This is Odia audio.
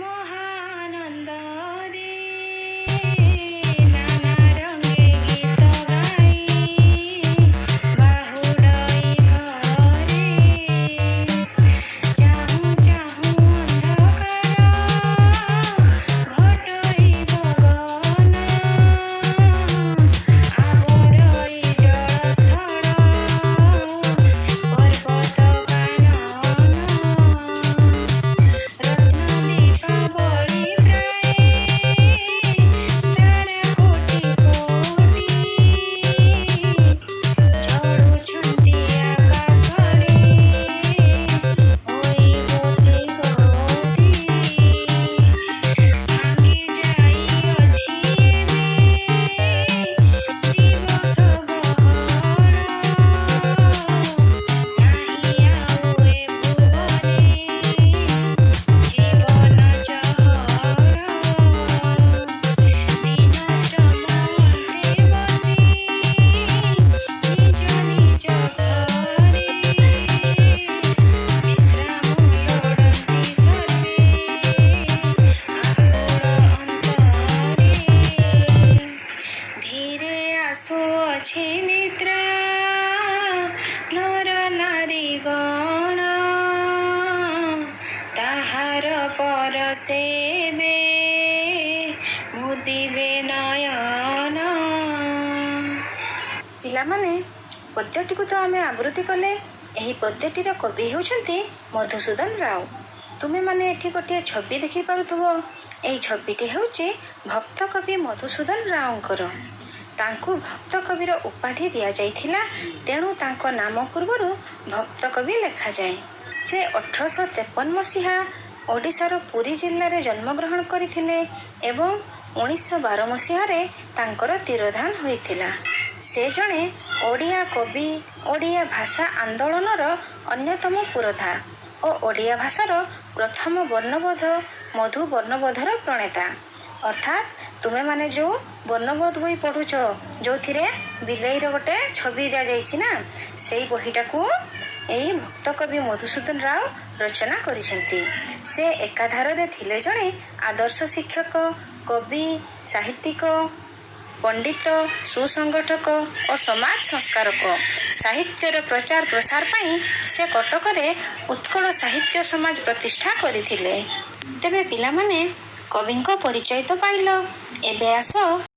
ମହାନନ୍ଦରେ ନାନା ରଙ୍ଗେ ଗୀତ ଗାଇ ବାହୁଡ଼ଇ ଘରେ ଚାହୁଁ ଚାହୁଁ ଅନ୍ଧକାର ଘଟଇ ଗଗନ ଆବରଇ ଜଳସ୍ଥଳ ପର୍ବତ କାନନ ରତ୍ନଦୀପାବଳି ପ୍ରାୟ ତାରାକୋଟି କୋଟି ଚଢୁଛନ୍ତି ଆକାଶରେ ହୋଇ ଗୋଟି ଗୋଟି ଭାଙ୍ଗି ଯାଇଅଛି ଏବେ ଦିବସ ବହଳ ନାହିଁ ଆଉ ଏ ଭୁବନେ ଜୀବନ ଚହଳ ଦିନ ଶ୍ରମ ଅନ୍ତେ ବସି ନିଜ ନିଜ ଘରେ ବିଶ୍ରାମ ଲୋଡ଼ନ୍ତି ସର୍ବେ ଆକୁଳ ଅନ୍ତରେ ଧୀରେ ଆସୁଅଛି ନିଦ୍ରା ନର ନାରୀ ଗଣ ତାହାର ପରଶେ ଏବେ ମୁଦିବେ ନୟନ। ପିଲାମାନେ, ପଦ୍ୟଟିକୁ ତ ଆମେ ଆବୃତ୍ତି କଲେ। ଏହି ପଦ୍ୟଟିର କବି ହେଉଛନ୍ତି ମଧୁସୂଦନ ରାଓ। ତୁମେମାନେ ଏଠି ଗୋଟିଏ ଛବି ଦେଖିପାରୁଥିବ। ଏହି ଛବିଟି ହେଉଛି ଭକ୍ତ କବି ମଧୁସୂଦନ ରାଓଙ୍କର। ତାଙ୍କୁ ଭକ୍ତ କବିର ଉପାଧି ଦିଆଯାଇଥିଲା, ତେଣୁ ତାଙ୍କ ନାମ ପୂର୍ବରୁ ଭକ୍ତ କବି ଲେଖାଯାଏ। ସେ 1853 ମସିହା ଓଡ଼ିଶାର ପୁରୀ ଜିଲ୍ଲାରେ ଜନ୍ମଗ୍ରହଣ କରିଥିଲେ ଏବଂ 1912 ମସିହାରେ ତାଙ୍କର ତିରୋଧାନ ହୋଇଥିଲା। ସେ ଜଣେ ଓଡ଼ିଆ କବି, ଓଡ଼ିଆ ଭାଷା ଆନ୍ଦୋଳନର ଅନ୍ୟତମ ପୁରୋଧା ଓ ଓଡ଼ିଆ ଭାଷାର ପ୍ରଥମ ବର୍ଣ୍ଣବୋଧ ମଧୁ ବର୍ଣ୍ଣବୋଧର ପ୍ରଣେତା। ଅର୍ଥାତ୍ ତୁମେମାନେ ଯେଉଁ ବର୍ଣ୍ଣବୋଧ ବହି ପଢ଼ୁଛ, ଯେଉଁଥିରେ ବିଲେଇର ଗୋଟେ ଛବି ଦିଆଯାଇଛି ନା, ସେଇ ବହିଟାକୁ ଏହି ଭକ୍ତ କବି ମଧୁସୂଦନ ରାଓ ରଚନା କରିଛନ୍ତି। ସେ ଏକାଧାରରେ ଥିଲେ ଜଣେ ଆଦର୍ଶ ଶିକ୍ଷକ, କବି, ସାହିତ୍ୟିକ, ପଣ୍ଡିତ, ସୁସଂଗଠକ ଓ ସମାଜ ସଂସ୍କାରକ। ସାହିତ୍ୟର ପ୍ରଚାର ପ୍ରସାର ପାଇଁ ସେ କଟକରେ ଉତ୍କଳ ସାହିତ୍ୟ ସମାଜ ପ୍ରତିଷ୍ଠା କରିଥିଲେ। ତେବେ ପିଲାମାନେ, କବିଙ୍କ ପରିଚୟ ତ ପାଇଲ। ଏବେ ଆସ